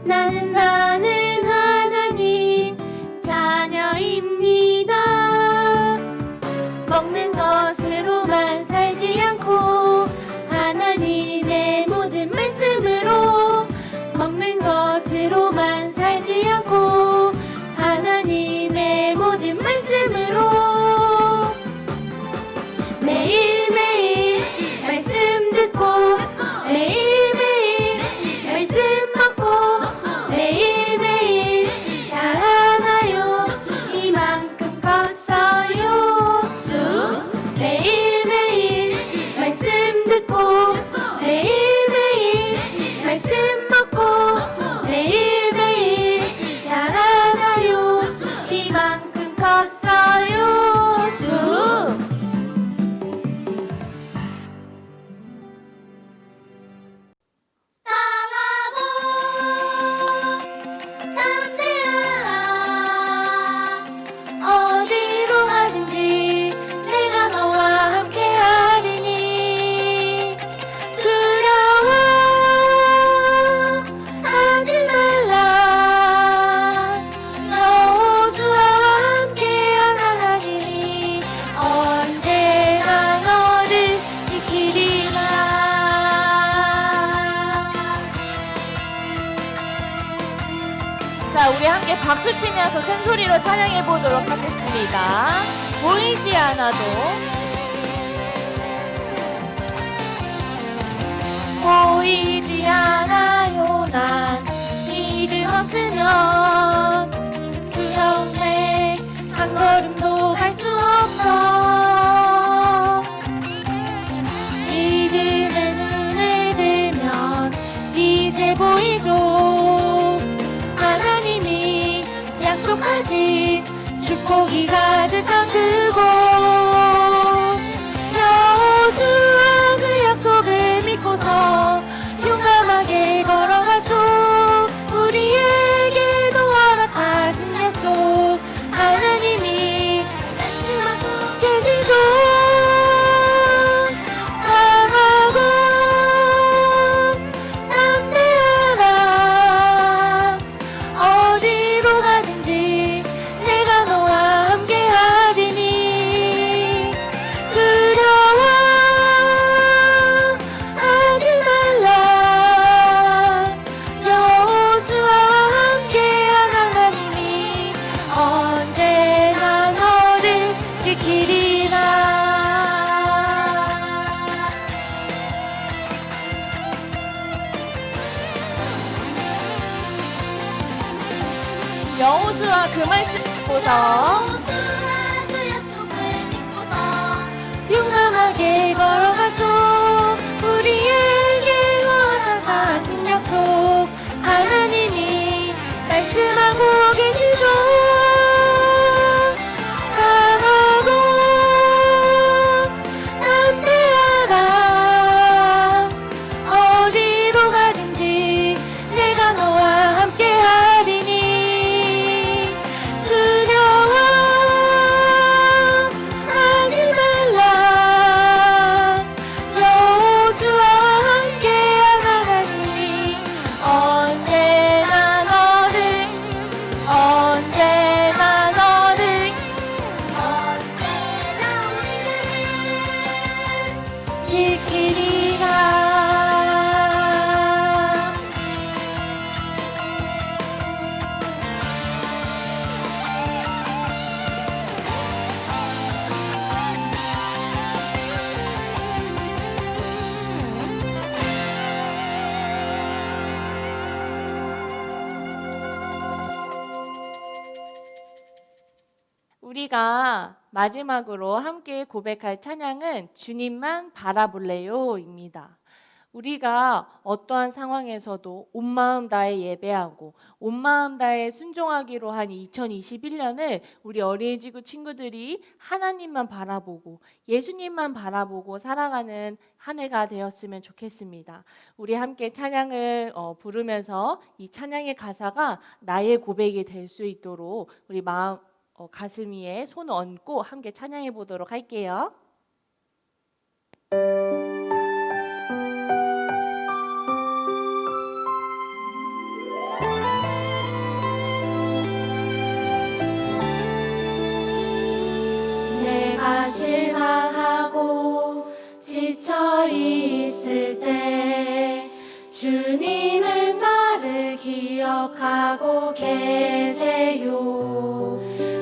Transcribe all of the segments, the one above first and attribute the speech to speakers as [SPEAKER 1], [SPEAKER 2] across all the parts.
[SPEAKER 1] 나는 하나님 자녀입니다. 먹는 것으로만 살지 않고 하나님의 모든 말씀으로 먹는 것으로만 살지 않고 하나님의 모든 말씀으로 매일매일 말씀 듣고 매일매일 말씀 먹고 매일매일 자라나요. 이만큼 컸어요. 쑥 매일매일 말씀 듣고 매일매일 말씀 먹고 매일매일 자라나요. 이만큼 컸어요. 쑥 어디로 가든지 내가 너와 함께 하리니 두려워 하지 말라. 여호수아와 함께 하나님이 언제나 너를 지키리라. 자, 우리 함께 박수 치면서 큰 소리로 찬양해 보도록 하겠습니다. 보이지 않아도 보이지 않아요. 난 믿음 없으면 그 옆에 한 걸음도 갈 수 없어. 믿음의 눈을 들면 이제 보이죠. 하나님이 약속하신 축복이 가득한 그곳. 여호수아 그 약속을 믿고서 용감하게 걸어갔죠. 우리에게도 허락하신 약속 하나님이 말씀하고 계시죠. 강하고 담대하라. 어디로 가든지 내가 너와 함께 하리니 두려워 하지 말라. 여호수아와 함께한 하나님이 언제나 너를 지키리라. 여호수아 그 말씀 듣고서
[SPEAKER 2] 그 약속을 믿고서
[SPEAKER 1] 용감하게 걸어갔죠. 우리에게 허락하신 약속 하나님이 말씀하고 계시죠. 강하고 담대하라. 어디로 가든지 내가 너와 함께 하리니 두려워 하지 말라. 여호수아와 함께한 하나님이 언제나 너를 우리를 지키리라. 우리가 마지막으로 함께 고백할 찬양은 주님만 바라볼래요입니다. 우리가 어떠한 상황에서도 온 마음 다해 예배하고 온 마음 다해 순종하기로 한 2021년을 우리 어린이지구 친구들이 하나님만 바라보고 예수님만 바라보고 살아가는 한 해가 되었으면 좋겠습니다. 우리 함께 찬양을 부르면서 이 찬양의 가사가 나의 고백이 될 수 있도록 우리 가슴 위에 손 얹고 함께 찬양해 보도록 할게요.
[SPEAKER 2] 내가 실망하고 지쳐 있을 때 주님은 나를 기억하고 계세요.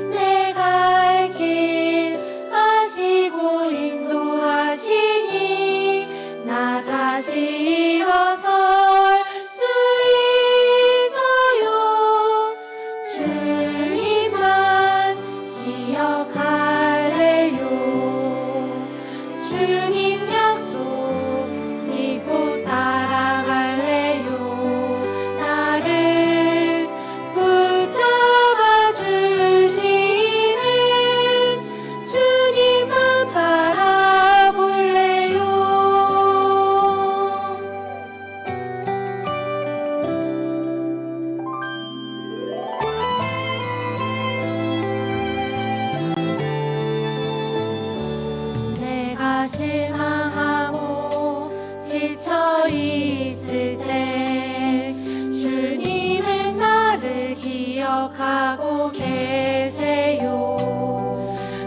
[SPEAKER 2] 내가 갈 길 아시고 인도하시니 나 다시 일어설 수 있어요. 주님만 기억할래요. 주님 약속 믿고 따라갈래요. 나를 붙잡아 주시는 주님만 바라볼래요. 내가 실망하고 지쳐 있을 때 주님은 나를 기억하고 계세요.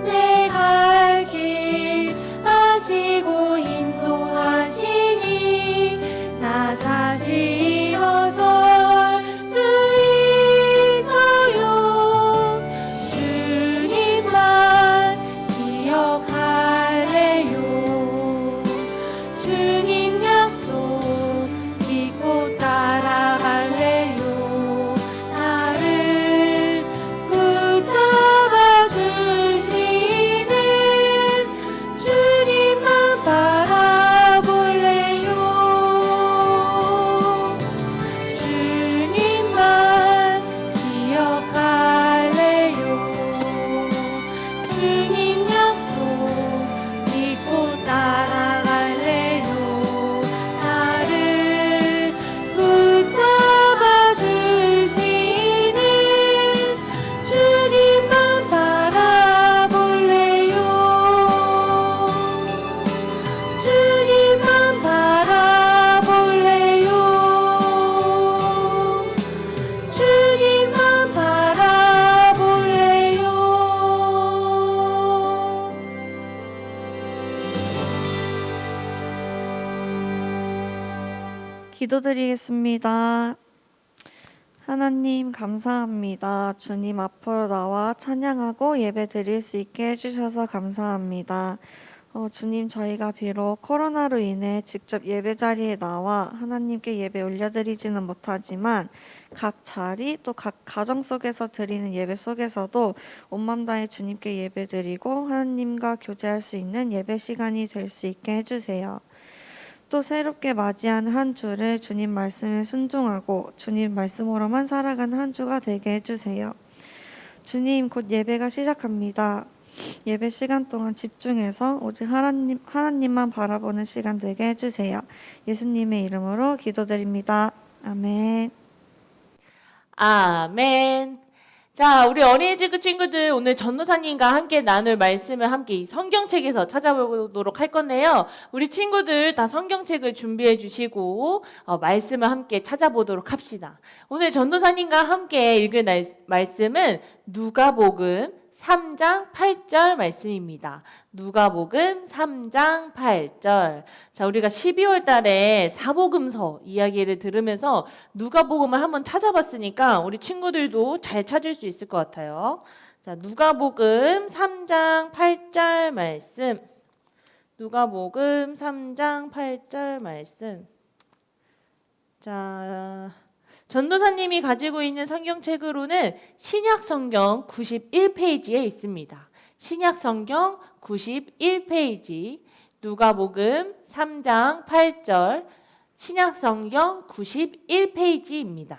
[SPEAKER 2] 내가 갈 길 아시고 인도하시니 나 다시 일어설 수 있어요. 주님만 기억할래요. 주님 약속 믿고 따라갈래요. 나를 붙잡아 주시는 주님만 바라볼래요. 주님만 기억할래요. 주님 약속 믿고 따라갈래요. 나를 붙잡아 주시는 주님만 바라볼래요. 주님만 바라볼래요. 주님만 바라볼래요.
[SPEAKER 3] 기도드리겠습니다. 하나님 감사합니다. 주님 앞으로 나와 찬양하고 예배 드릴 수 있게 해주셔서 감사합니다. 주님 저희가 비록 코로나로 인해 직접 예배 자리에 나와 하나님께 예배 올려드리지는 못하지만 각 자리 또 각 가정 속에서 드리는 예배 속에서도 온 맘 다해 주님께 예배 드리고 하나님과 교제할 수 있는 예배 시간이 될 수 있게 해주세요. 또 새롭게 맞이한 한 주를 주님 말씀에 순종하고 주님 말씀으로만 살아가는 한 주가 되게 해주세요. 주님 곧 예배가 시작합니다. 예배 시간 동안 집중해서 오직 하나님만 바라보는 시간 되게 해주세요. 예수님의 이름으로 기도드립니다. 아멘.
[SPEAKER 1] 아멘. 자, 우리 어린이집 친구들 오늘 전도사님과 함께 나눌 말씀을 함께 이 성경책에서 찾아보도록 할 건데요. 우리 친구들 다 성경책을 준비해 주시고 말씀을 함께 찾아보도록 합시다. 오늘 전도사님과 함께 읽을 말씀은 누가복음 3장 8절 말씀입니다. 누가복음 3장 8절. 자, 우리가 12월 달에 사복음서 이야기를 들으면서 누가복음을 한번 찾아봤으니까 우리 친구들도 잘 찾을 수 있을 것 같아요. 자, 누가복음 3장 8절 말씀. 누가복음 3장 8절 말씀. 자, 전도사님이 가지고 있는 성경책으로는 신약성경 91페이지에 있습니다. 신약성경 91페이지 누가복음 3장 8절 신약성경 91페이지입니다.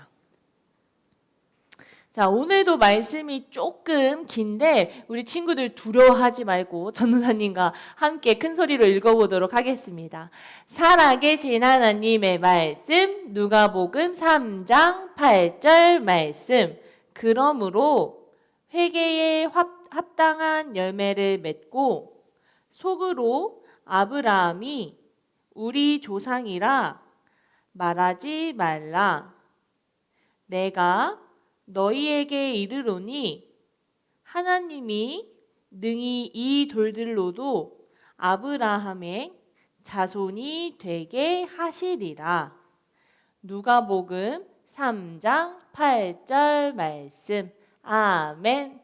[SPEAKER 1] 자, 오늘도 말씀이 조금 긴데 우리 친구들 두려워하지 말고 전도사님과 함께 큰 소리로 읽어보도록 하겠습니다. 살아계신 하나님의 말씀 누가복음 3장 8절 말씀. 그러므로 회개에 합당한 열매를 맺고 속으로 아브라함이 우리 조상이라 말하지 말라. 내가 너희에게 이르노니 하나님이 능히 이 돌들로도 아브라함의 자손이 되게 하시리라. 누가복음 3장 8절 말씀. 아멘.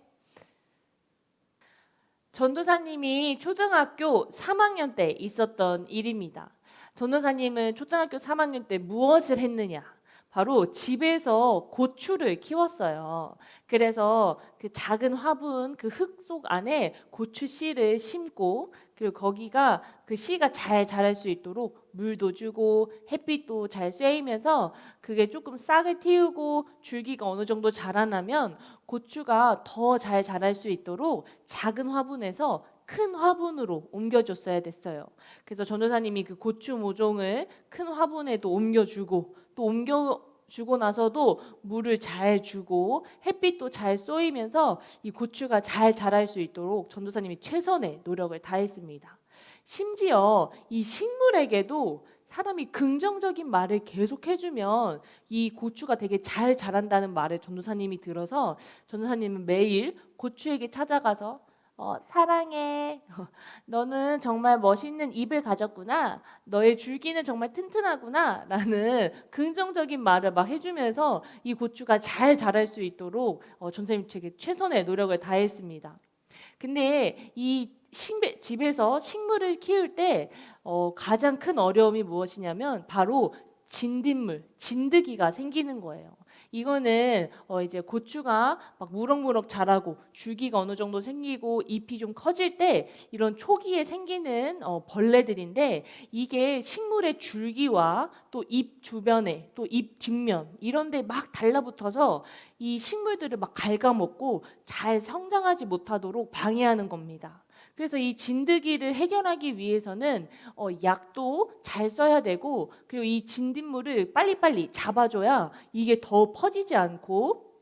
[SPEAKER 1] 전도사님이 초등학교 3학년 때 있었던 일입니다. 전도사님은 초등학교 3학년 때 무엇을 했느냐? 바로 집에서 고추를 키웠어요. 그래서 그 작은 화분 그 흙 속 안에 고추 씨를 심고, 그리고 거기가 그 씨가 잘 자랄 수 있도록 물도 주고 햇빛도 잘 쐬이면서 그게 조금 싹을 틔우고 줄기가 어느 정도 자라나면 고추가 더 잘 자랄 수 있도록 작은 화분에서 큰 화분으로 옮겨줬어야 됐어요. 그래서 전도사님이 그 고추 모종을 큰 화분에도 옮겨주고, 또 옮겨주고 나서도 물을 잘 주고 햇빛도 잘 쏘이면서 이 고추가 잘 자랄 수 있도록 전도사님이 최선의 노력을 다했습니다. 심지어 이 식물에게도 사람이 긍정적인 말을 계속 해주면 이 고추가 되게 잘 자란다는 말을 전도사님이 들어서 전도사님은 매일 고추에게 찾아가서 사랑해. 너는 정말 멋있는 잎을 가졌구나. 너의 줄기는 정말 튼튼하구나. 라는 긍정적인 말을 막 해주면서 이 고추가 잘 자랄 수 있도록 전도사님에게 최선의 노력을 다했습니다. 근데 이 집에서 식물을 키울 때 가장 큰 어려움이 무엇이냐면 바로 진딧물, 진드기가 생기는 거예요. 이거는 이제 고추가 막 무럭무럭 자라고 줄기가 어느 정도 생기고 잎이 좀 커질 때 이런 초기에 생기는 벌레들인데, 이게 식물의 줄기와 또 잎 주변에 또 잎 뒷면 이런 데 막 달라붙어서 이 식물들을 막 갉아먹고 잘 성장하지 못하도록 방해하는 겁니다. 그래서 이 진드기를 해결하기 위해서는 약도 잘 써야 되고, 그리고 이 진딧물을 빨리빨리 잡아줘야 이게 더 퍼지지 않고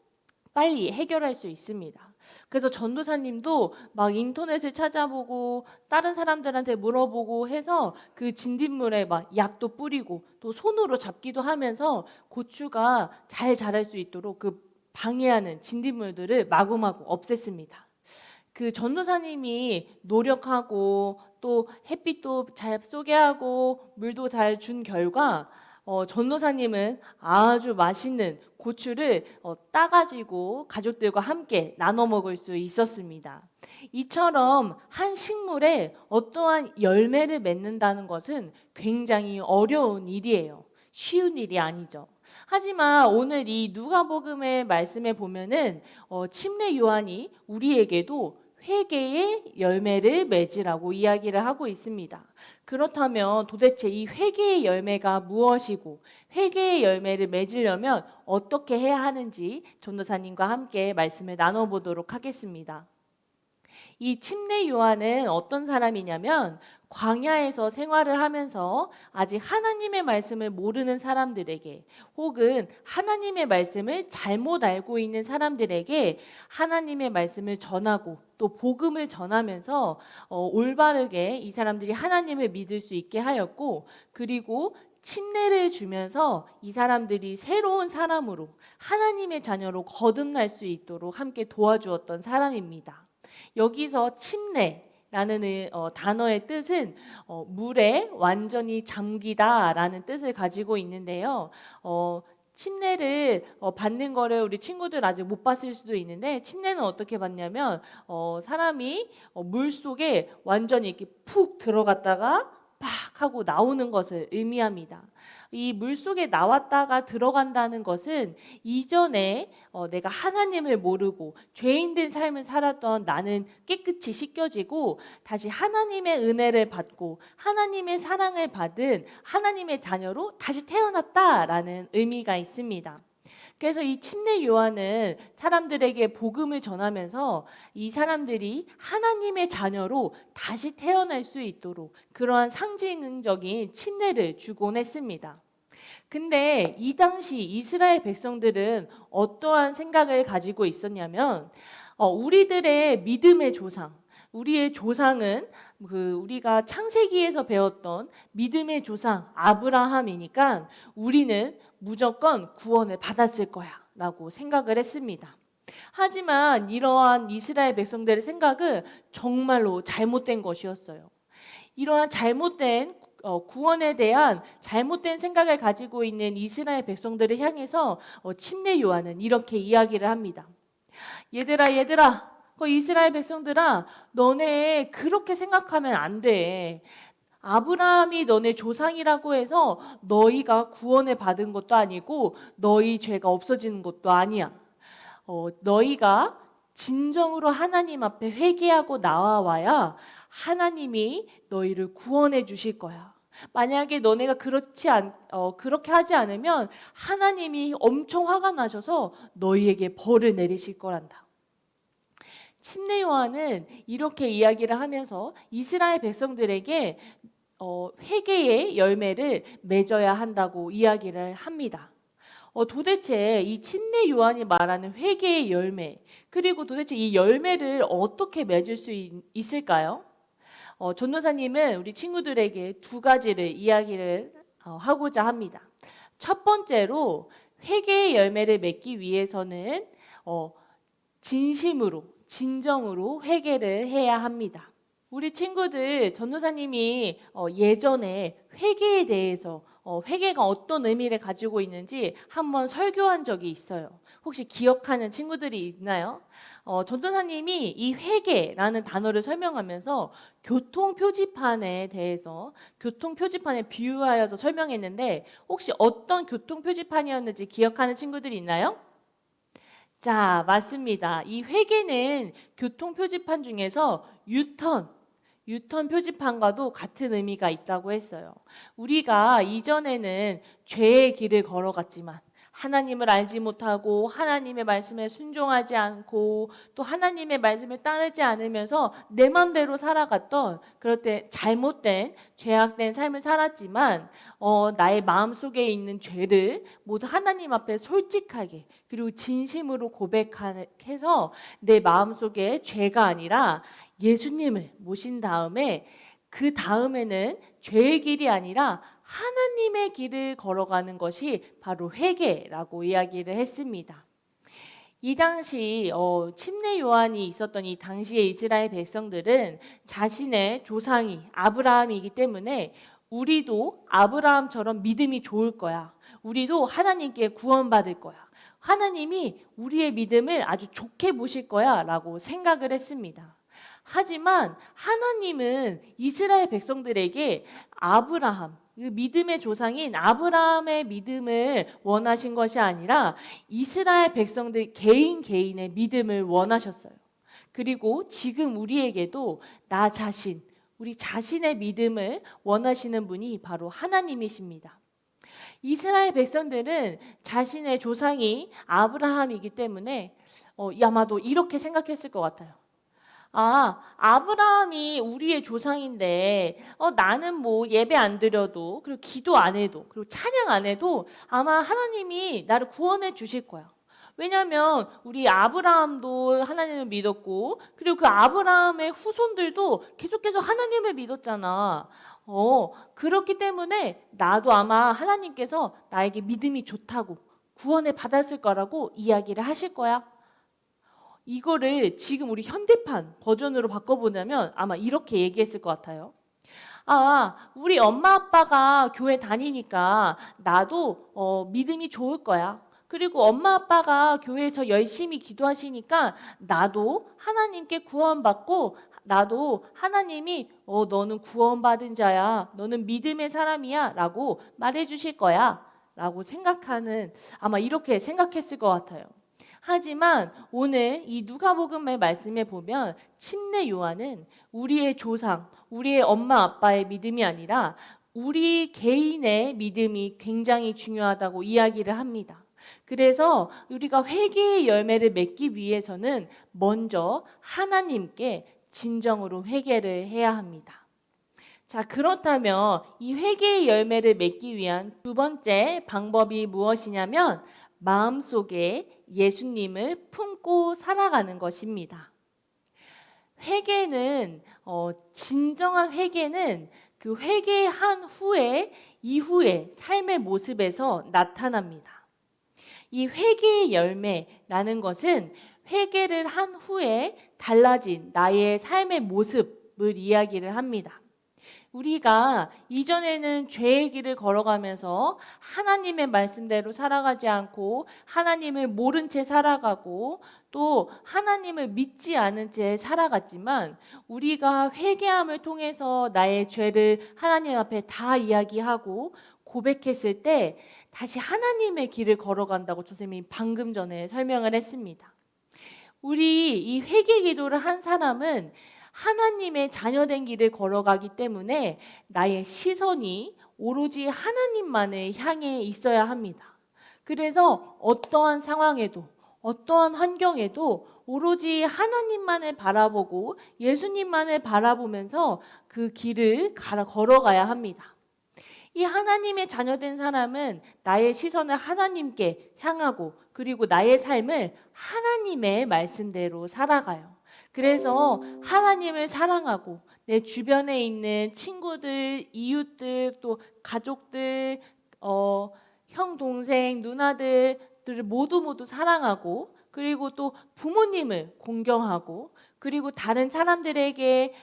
[SPEAKER 1] 빨리 해결할 수 있습니다. 그래서 전도사님도 막 인터넷을 찾아보고 다른 사람들한테 물어보고 해서 그 진딧물에 막 약도 뿌리고 또 손으로 잡기도 하면서 고추가 잘 자랄 수 있도록 그 방해하는 진딧물들을 마구마구 없앴습니다. 그 전도사님이 노력하고 또 햇빛도 잘 쏘게 하고 물도 잘 준 결과 전도사님은 아주 맛있는 고추를 따가지고 가족들과 함께 나눠 먹을 수 있었습니다. 이처럼 한 식물에 어떠한 열매를 맺는다는 것은 굉장히 어려운 일이에요. 쉬운 일이 아니죠. 하지만 오늘 이 누가복음의 말씀에 보면은 침례 요한이 우리에게도 회개의 열매를 맺으라고 이야기를 하고 있습니다. 그렇다면 도대체 이 회개의 열매가 무엇이고 회개의 열매를 맺으려면 어떻게 해야 하는지 전도사님과 함께 말씀을 나눠보도록 하겠습니다. 이 침례 요한은 어떤 사람이냐면 광야에서 생활을 하면서 아직 하나님의 말씀을 모르는 사람들에게, 혹은 하나님의 말씀을 잘못 알고 있는 사람들에게 하나님의 말씀을 전하고 또 복음을 전하면서 올바르게 이 사람들이 하나님을 믿을 수 있게 하였고, 그리고 침례를 주면서 이 사람들이 새로운 사람으로 하나님의 자녀로 거듭날 수 있도록 함께 도와주었던 사람입니다. 여기서 침례라는 단어의 뜻은 물에 완전히 잠기다라는 뜻을 가지고 있는데요. 침례를 받는 거를 우리 친구들 아직 못 봤을 수도 있는데, 침례는 어떻게 받냐면 사람이 물 속에 완전히 이렇게 푹 들어갔다가 팍 하고 나오는 것을 의미합니다. 이 물 속에 나왔다가 들어간다는 것은 이전에 내가 하나님을 모르고 죄인된 삶을 살았던 나는 깨끗이 씻겨지고 다시 하나님의 은혜를 받고 하나님의 사랑을 받은 하나님의 자녀로 다시 태어났다라는 의미가 있습니다. 그래서 이 침례 요한은 사람들에게 복음을 전하면서 이 사람들이 하나님의 자녀로 다시 태어날 수 있도록 그러한 상징적인 침례를 주곤 했습니다. 근데 이 당시 이스라엘 백성들은 어떠한 생각을 가지고 있었냐면 우리들의 믿음의 조상, 우리의 조상은 우리가 창세기에서 배웠던 믿음의 조상 아브라함이니까 우리는 무조건 구원을 받았을 거야 라고 생각을 했습니다. 하지만 이러한 이스라엘 백성들의 생각은 정말로 잘못된 것이었어요. 이러한 잘못된 구원에 대한 잘못된 생각을 가지고 있는 이스라엘 백성들을 향해서 침례 요한은 이렇게 이야기를 합니다. 얘들아, 그 이스라엘 백성들아, 너네 그렇게 생각하면 안 돼. 아브라함이 너네 조상이라고 해서 너희가 구원을 받은 것도 아니고 너희 죄가 없어지는 것도 아니야. 너희가 진정으로 하나님 앞에 회개하고 나와야 하나님이 너희를 구원해 주실 거야. 만약에 너네가 그렇게 하지 않으면 하나님이 엄청 화가 나셔서 너희에게 벌을 내리실 거란다. 침례 요한은 이렇게 이야기를 하면서 이스라엘 백성들에게 회개의 열매를 맺어야 한다고 이야기를 합니다. 도대체 이 침례 요한이 말하는 회개의 열매, 그리고 도대체 이 열매를 어떻게 맺을 수 있을까요? 전도사님은 우리 친구들에게 두 가지를 이야기를 하고자 합니다. 첫 번째로 회개의 열매를 맺기 위해서는 진정으로 회개를 해야 합니다. 우리 친구들, 전도사님이 예전에 회개에 대해서 회개가 어떤 의미를 가지고 있는지 한번 설교한 적이 있어요. 혹시 기억하는 친구들이 있나요? 전도사님이 이 회개라는 단어를 설명하면서 교통표지판에 대해서 교통표지판에 비유하여서 설명했는데 혹시 어떤 교통표지판이었는지 기억하는 친구들이 있나요? 자, 맞습니다. 이 회개는 교통표지판 중에서 유턴 표지판과도 같은 의미가 있다고 했어요. 우리가 이전에는 죄의 길을 걸어갔지만 하나님을 알지 못하고 하나님의 말씀에 순종하지 않고 또 하나님의 말씀을 따르지 않으면서 내 맘대로 살아갔던 그럴 때 잘못된 죄악된 삶을 살았지만 나의 마음속에 있는 죄를 모두 하나님 앞에 솔직하게 그리고 진심으로 고백해서 내 마음속에 죄가 아니라 예수님을 모신 다음에 그 다음에는 죄의 길이 아니라 하나님의 길을 걸어가는 것이 바로 회개라고 이야기를 했습니다. 이 당시 침례 요한이 있었던 이 당시의 이스라엘 백성들은 자신의 조상이 아브라함이기 때문에 우리도 아브라함처럼 믿음이 좋을 거야. 우리도 하나님께 구원받을 거야. 하나님이 우리의 믿음을 아주 좋게 보실 거야 라고 생각을 했습니다. 하지만 하나님은 이스라엘 백성들에게 아브라함, 그 믿음의 조상인 아브라함의 믿음을 원하신 것이 아니라 이스라엘 백성들 개인의 믿음을 원하셨어요. 그리고 지금 우리에게도 우리 자신의 믿음을 원하시는 분이 바로 하나님이십니다. 이스라엘 백성들은 자신의 조상이 아브라함이기 때문에 아마도 이렇게 생각했을 것 같아요. 아브라함이 우리의 조상인데 나는 뭐 예배 안 드려도 그리고 기도 안 해도 그리고 찬양 안 해도 아마 하나님이 나를 구원해 주실 거야. 왜냐하면 우리 아브라함도 하나님을 믿었고 그리고 그 아브라함의 후손들도 계속해서 하나님을 믿었잖아. 그렇기 때문에 나도 아마 하나님께서 나에게 믿음이 좋다고 구원을 받았을 거라고 이야기를 하실 거야. 이거를 지금 우리 현대판 버전으로 바꿔보자면 아마 이렇게 얘기했을 것 같아요. 우리 엄마 아빠가 교회 다니니까 나도 믿음이 좋을 거야. 그리고 엄마 아빠가 교회에서 열심히 기도하시니까 나도 하나님께 구원받고 나도 하나님이 너는 구원받은 자야. 너는 믿음의 사람이야 라고 말해주실 거야 라고 생각하는 아마 이렇게 생각했을 것 같아요. 하지만 오늘 이 누가복음의 말씀에 보면 침례 요한은 우리의 조상, 우리의 엄마 아빠의 믿음이 아니라 우리 개인의 믿음이 굉장히 중요하다고 이야기를 합니다. 그래서 우리가 회개의 열매를 맺기 위해서는 먼저 하나님께 진정으로 회개를 해야 합니다. 자, 그렇다면 이 회개의 열매를 맺기 위한 두 번째 방법이 무엇이냐면 마음속에 예수님을 품고 살아가는 것입니다. 진정한 회개는 그 회개한 이후의 삶의 모습에서 나타납니다. 이 회개의 열매라는 것은 회개를 한 후에 달라진 나의 삶의 모습을 이야기를 합니다. 우리가 이전에는 죄의 길을 걸어가면서 하나님의 말씀대로 살아가지 않고 하나님을 모른 채 살아가고 또 하나님을 믿지 않은 채 살아갔지만, 우리가 회개함을 통해서 나의 죄를 하나님 앞에 다 이야기하고 고백했을 때 다시 하나님의 길을 걸어간다고 선생님이 방금 전에 설명을 했습니다. 우리 이 회개 기도를 한 사람은 하나님의 자녀된 길을 걸어가기 때문에 나의 시선이 오로지 하나님만을 향해 있어야 합니다. 그래서 어떠한 상황에도 어떠한 환경에도 오로지 하나님만을 바라보고 예수님만을 바라보면서 그 길을 걸어가야 합니다. 이 하나님의 자녀된 사람은 나의 시선을 하나님께 향하고 그리고 나의 삶을 하나님의 말씀대로 살아가요. 그래서 하나님을 사랑하고 내 주변에 있는 친구들, 이웃들, 또 가족들, 형, 동생, 누나들을 모두 사랑하고, 그리고 또 부모님을 공경하고, 그리고 다른 사람들에게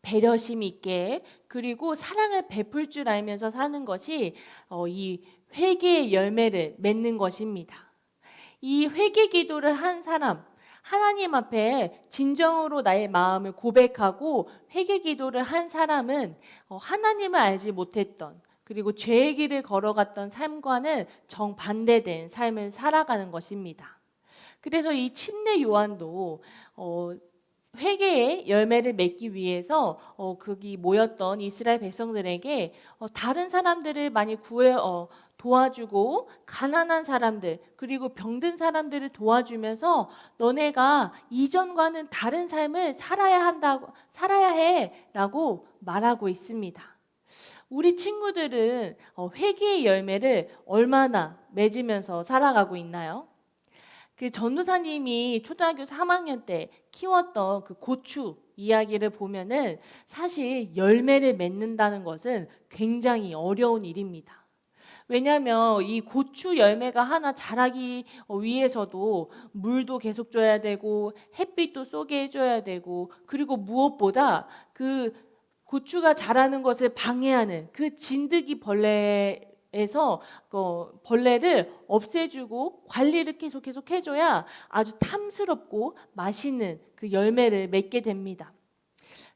[SPEAKER 1] 배려심 있게, 그리고 사랑을 베풀 줄 알면서 사는 것이 이 회개의 열매를 맺는 것입니다. 이 회개 기도를 한 사람, 하나님 앞에 진정으로 나의 마음을 고백하고 회개 기도를 한 사람은 하나님을 알지 못했던, 그리고 죄의 길을 걸어갔던 삶과는 정반대된 삶을 살아가는 것입니다. 그래서 이 침례 요한도 회개의 열매를 맺기 위해서 거기 모였던 이스라엘 백성들에게 다른 사람들을 많이 도와주고, 가난한 사람들 그리고 병든 사람들을 도와주면서 너네가 이전과는 다른 삶을 살아야 해라고 말하고 있습니다. 우리 친구들은 회개의 열매를 얼마나 맺으면서 살아가고 있나요? 그 전도사님이 초등학교 3학년 때 키웠던 그 고추 이야기를 보면은 사실 열매를 맺는다는 것은 굉장히 어려운 일입니다. 왜냐하면 이 고추 열매가 하나 자라기 위해서도 물도 계속 줘야 되고 햇빛도 쏘게 해줘야 되고, 그리고 무엇보다 그 고추가 자라는 것을 방해하는 그 진드기 벌레에서 벌레를 없애주고 관리를 계속 해줘야 아주 탐스럽고 맛있는 그 열매를 맺게 됩니다.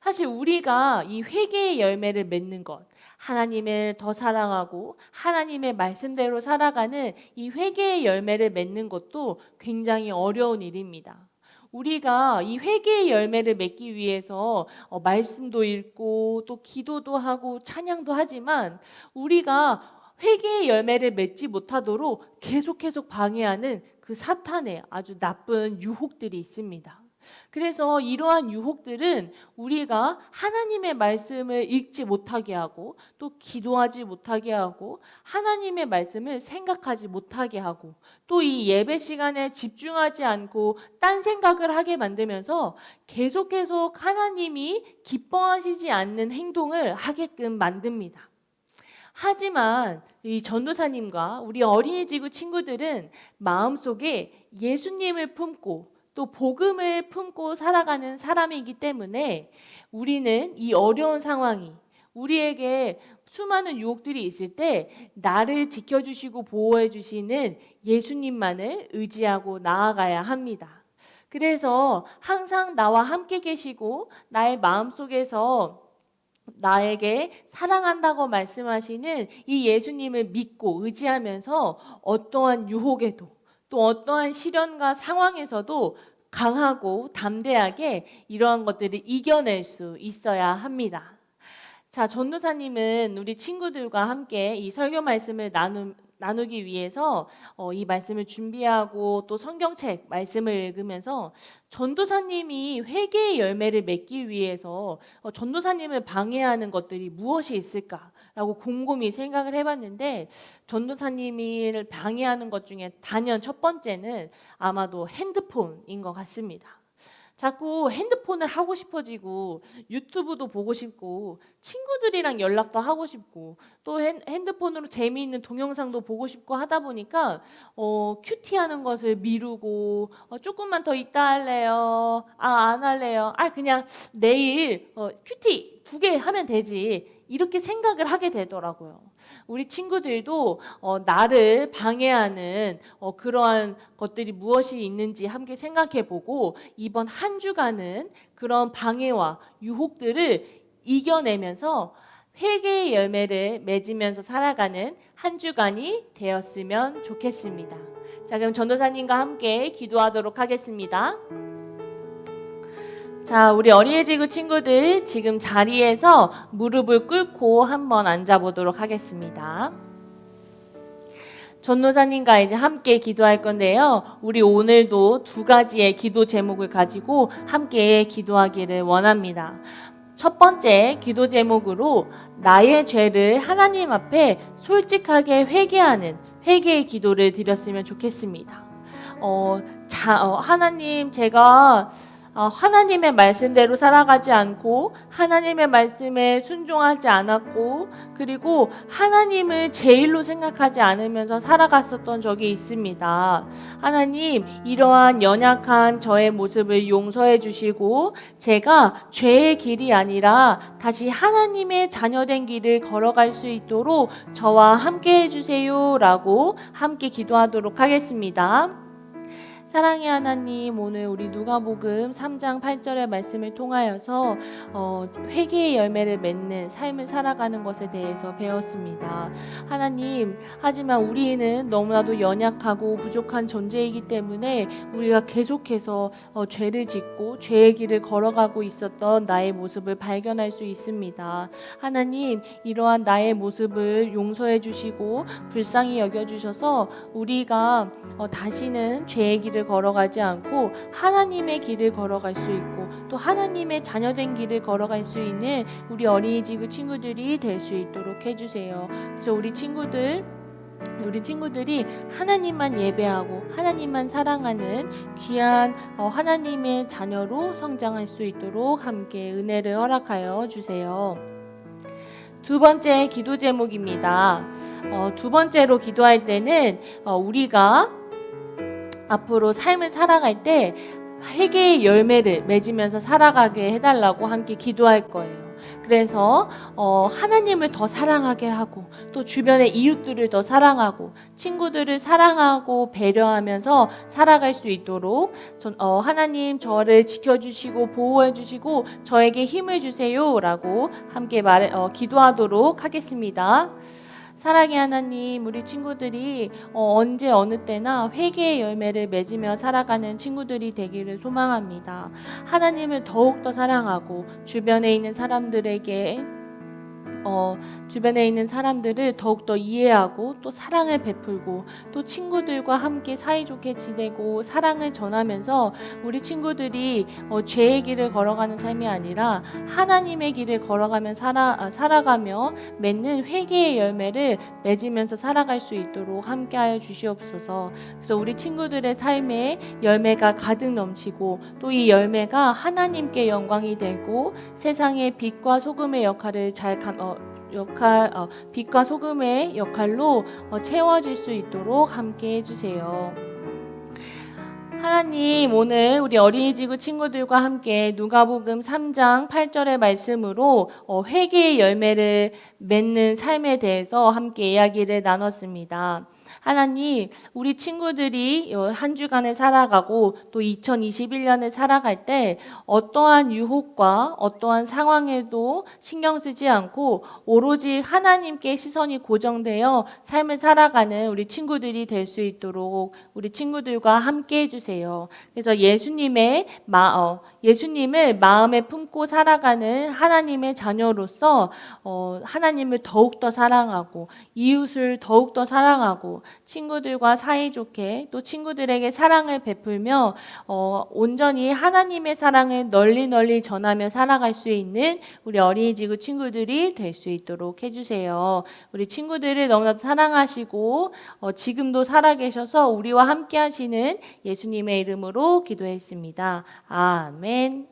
[SPEAKER 1] 사실 우리가 이 회개의 열매를 맺는 것, 하나님을 더 사랑하고 하나님의 말씀대로 살아가는 이 회개의 열매를 맺는 것도 굉장히 어려운 일입니다. 우리가 이 회개의 열매를 맺기 위해서 말씀도 읽고 또 기도도 하고 찬양도 하지만, 우리가 회개의 열매를 맺지 못하도록 계속 방해하는 그 사탄의 아주 나쁜 유혹들이 있습니다. 그래서 이러한 유혹들은 우리가 하나님의 말씀을 읽지 못하게 하고, 또 기도하지 못하게 하고, 하나님의 말씀을 생각하지 못하게 하고, 또 이 예배 시간에 집중하지 않고 딴 생각을 하게 만들면서 계속 하나님이 기뻐하시지 않는 행동을 하게끔 만듭니다. 하지만 이 전도사님과 우리 어린이지구 친구들은 마음속에 예수님을 품고 또 복음을 품고 살아가는 사람이기 때문에, 우리는 이 어려운 상황이 우리에게 수많은 유혹들이 있을 때 나를 지켜주시고 보호해 주시는 예수님만을 의지하고 나아가야 합니다. 그래서 항상 나와 함께 계시고 나의 마음속에서 나에게 사랑한다고 말씀하시는 이 예수님을 믿고 의지하면서 어떠한 유혹에도 또 어떠한 시련과 상황에서도 강하고 담대하게 이러한 것들을 이겨낼 수 있어야 합니다. 자, 전도사님은 우리 친구들과 함께 이 설교 말씀을 나누기 위해서 이 말씀을 준비하고 또 성경책 말씀을 읽으면서 전도사님이 회개의 열매를 맺기 위해서 전도사님을 방해하는 것들이 무엇이 있을까라고 곰곰이 생각을 해봤는데, 전도사님을 방해하는 것 중에 단연 첫 번째는 아마도 핸드폰인 것 같습니다. 자꾸 핸드폰을 하고 싶어지고 유튜브도 보고 싶고 친구들이랑 연락도 하고 싶고 또 핸드폰으로 재미있는 동영상도 보고 싶고 하다 보니까 큐티하는 것을 미루고 조금만 더 이따 할래요. 안 할래요. 그냥 내일 큐티 2개 하면 되지. 이렇게 생각을 하게 되더라고요. 우리 친구들도 나를 방해하는 그러한 것들이 무엇이 있는지 함께 생각해보고 이번 한 주간은 그런 방해와 유혹들을 이겨내면서 회개의 열매를 맺으면서 살아가는 한 주간이 되었으면 좋겠습니다. 자, 그럼 전도사님과 함께 기도하도록 하겠습니다. 자, 우리 어린이 지구 친구들 지금 자리에서 무릎을 꿇고 한번 앉아보도록 하겠습니다. 전도사님과 이제 함께 기도할 건데요. 우리 오늘도 2가지의 기도 제목을 가지고 함께 기도하기를 원합니다. 첫 번째 기도 제목으로 나의 죄를 하나님 앞에 솔직하게 회개하는 회개의 기도를 드렸으면 좋겠습니다. 하나님, 제가 하나님의 말씀대로 살아가지 않고 하나님의 말씀에 순종하지 않았고 그리고 하나님을 제일로 생각하지 않으면서 살아갔었던 적이 있습니다. 하나님, 이러한 연약한 저의 모습을 용서해 주시고 제가 죄의 길이 아니라 다시 하나님의 자녀된 길을 걸어갈 수 있도록 저와 함께 해주세요 라고 함께 기도하도록 하겠습니다. 사랑의 하나님, 오늘 우리 누가복음 3장 8절의 말씀을 통하여서 회개의 열매를 맺는 삶을 살아가는 것에 대해서 배웠습니다. 하나님, 하지만 우리는 너무나도 연약하고 부족한 존재이기 때문에 우리가 계속해서 죄를 짓고 죄의 길을 걸어가고 있었던 나의 모습을 발견할 수 있습니다. 하나님, 이러한 나의 모습을 용서해 주시고 불쌍히 여겨주셔서 우리가 다시는 죄의 길을 걸어가지 않고 하나님의 길을 걸어갈 수 있고 또 하나님의 자녀된 길을 걸어갈 수 있는 우리 어린이 지구 친구들이 될 수 있도록 해주세요. 그래서 우리 친구들이 하나님만 예배하고 하나님만 사랑하는 귀한 하나님의 자녀로 성장할 수 있도록 함께 은혜를 허락하여 주세요. 2번째 기도 제목입니다. 2번째로 기도할 때는 우리가 앞으로 삶을 살아갈 때 회개의 열매를 맺으면서 살아가게 해달라고 함께 기도할 거예요. 그래서 하나님을 더 사랑하게 하고 또 주변의 이웃들을 더 사랑하고 친구들을 사랑하고 배려하면서 살아갈 수 있도록 하나님 저를 지켜주시고 보호해주시고 저에게 힘을 주세요 라고 함께 기도하도록 하겠습니다. 사랑의 하나님, 우리 친구들이 언제 어느 때나 회개의 열매를 맺으며 살아가는 친구들이 되기를 소망합니다. 하나님을 더욱더 사랑하고 주변에 있는 사람들을 더욱더 이해하고 또 사랑을 베풀고 또 친구들과 함께 사이좋게 지내고 사랑을 전하면서 우리 친구들이 죄의 길을 걸어가는 삶이 아니라 하나님의 길을 걸어가며 살아가며 맺는 회개의 열매를 맺으면서 살아갈 수 있도록 함께하여 주시옵소서. 그래서 우리 친구들의 삶에 열매가 가득 넘치고 또 이 열매가 하나님께 영광이 되고 세상의 빛과 소금의 역할을 빛과 소금의 역할로 채워질 수 있도록 함께 해주세요. 하나님, 오늘 우리 어린이 지구 친구들과 함께 누가복음 3장 8절의 말씀으로 회개의 열매를 맺는 삶에 대해서 함께 이야기를 나눴습니다. 하나님, 우리 친구들이 한 주간을 살아가고 또 2021년을 살아갈 때 어떠한 유혹과 어떠한 상황에도 신경 쓰지 않고 오로지 하나님께 시선이 고정되어 삶을 살아가는 우리 친구들이 될 수 있도록 우리 친구들과 함께 해주세요. 그래서 예수님의 예수님을 마음에 품고 살아가는 하나님의 자녀로서 하나님을 더욱더 사랑하고 이웃을 더욱더 사랑하고 친구들과 사이좋게 또 친구들에게 사랑을 베풀며 온전히 하나님의 사랑을 널리 전하며 살아갈 수 있는 우리 어린이 지구 친구들이 될 수 있도록 해주세요. 우리 친구들을 너무나도 사랑하시고 지금도 살아계셔서 우리와 함께 하시는 예수님의 이름으로 기도했습니다. 아멘.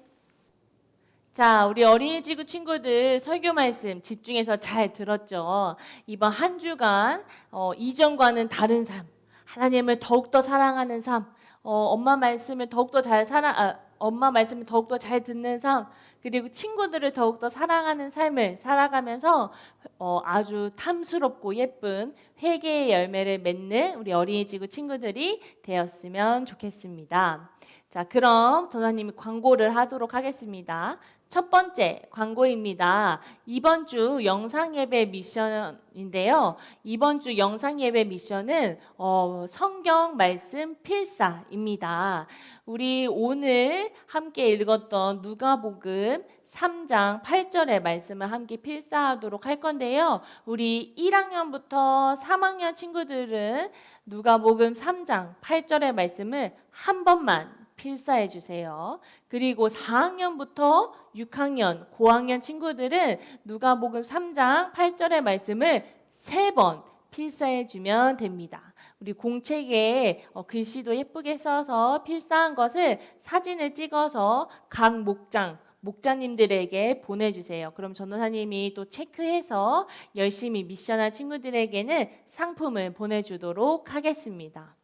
[SPEAKER 1] 자, 우리 어린이 지구 친구들 설교 말씀 집중해서 잘 들었죠? 이번 한 주간 이전과는 다른 삶, 하나님을 더욱더 사랑하는 삶, 엄마 말씀을 더욱더 잘 듣는 삶, 그리고 친구들을 더욱더 사랑하는 삶을 살아가면서 아주 탐스럽고 예쁜 회개의 열매를 맺는 우리 어린이 지구 친구들이 되었으면 좋겠습니다. 자, 그럼 전사님이 광고를 하도록 하겠습니다. 첫 번째 광고입니다. 이번 주 영상 예배 미션인데요. 이번 주 영상 예배 미션은 성경 말씀 필사입니다. 우리 오늘 함께 읽었던 누가복음 3장 8절의 말씀을 함께 필사하도록 할 건데요. 우리 1학년부터 3학년 친구들은 누가복음 3장 8절의 말씀을 한 번만 필사해 주세요. 그리고 4학년부터 6학년, 고학년 친구들은 누가복음 3장 8절의 말씀을 3번 필사해 주면 됩니다. 우리 공책에 글씨도 예쁘게 써서 필사한 것을 사진을 찍어서 각 목자님들에게 보내주세요. 그럼 전도사님이 또 체크해서 열심히 미션한 친구들에게는 상품을 보내주도록 하겠습니다.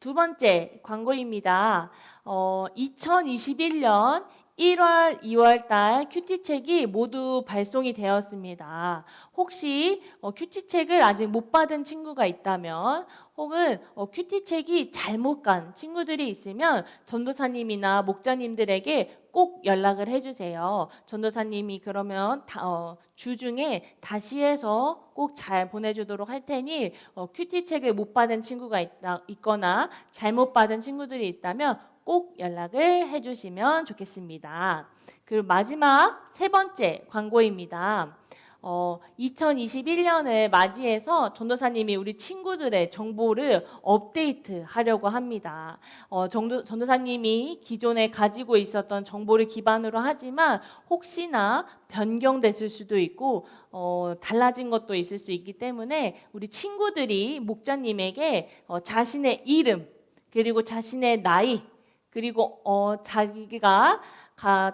[SPEAKER 1] 두 번째 광고입니다. 2021년 1월, 2월 달 큐티책이 모두 발송이 되었습니다. 혹시 큐티책을 아직 못 받은 친구가 있다면 혹은 큐티책이 잘못 간 친구들이 있으면 전도사님이나 목자님들에게 꼭 연락을 해주세요. 전도사님이 그러면 주중에 다시 해서 꼭 잘 보내주도록 할 테니 큐티책을 못 받은 친구가 있거나 잘못 받은 친구들이 있다면 꼭 연락을 해주시면 좋겠습니다. 그리고 마지막 세 번째 광고입니다. 2021년을 맞이해서 전도사님이 우리 친구들의 정보를 업데이트 하려고 합니다. 전도사님이 기존에 가지고 있었던 정보를 기반으로 하지만 혹시나 변경됐을 수도 있고 달라진 것도 있을 수 있기 때문에 우리 친구들이 목자님에게 자신의 이름 그리고 자신의 나이 그리고 자기가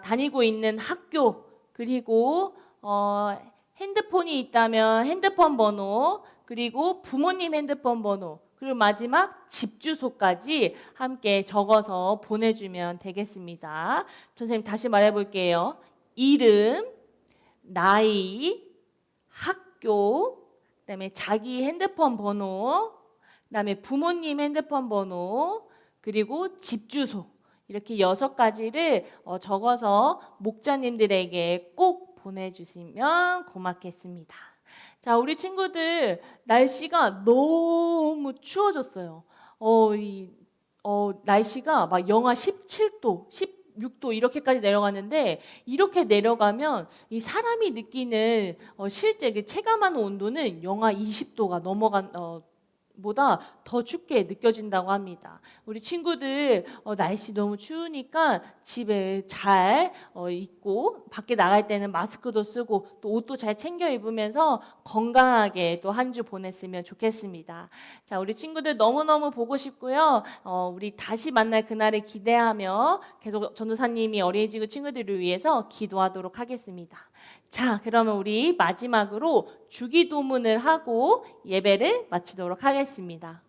[SPEAKER 1] 다니고 있는 학교 그리고 핸드폰이 있다면 핸드폰 번호 그리고 부모님 핸드폰 번호 그리고 마지막 집 주소까지 함께 적어서 보내주면 되겠습니다. 선생님 다시 말해볼게요. 이름, 나이, 학교, 그다음에 자기 핸드폰 번호, 그다음에 부모님 핸드폰 번호 그리고 집 주소 이렇게 6가지를 적어서 목자님들에게 꼭 보내주시면 고맙겠습니다. 자, 우리 친구들 날씨가 너무 추워졌어요. 날씨가 막 영하 17도, 16도 이렇게까지 내려가는데 이렇게 내려가면 이 사람이 느끼는 실제 그 체감하는 온도는 영하 20도가 넘어간 보다 더 춥게 느껴진다고 합니다. 우리 친구들 날씨 너무 추우니까 집에 잘 있고 밖에 나갈 때는 마스크도 쓰고 또 옷도 잘 챙겨 입으면서 건강하게 또 한 주 보냈으면 좋겠습니다. 자, 우리 친구들 너무너무 보고 싶고요. 우리 다시 만날 그날을 기대하며 계속 전도사님이 어린이지구 친구들을 위해서 기도하도록 하겠습니다. 자, 그러면 우리 마지막으로 주기도문을 하고 예배를 마치도록 하겠습니다.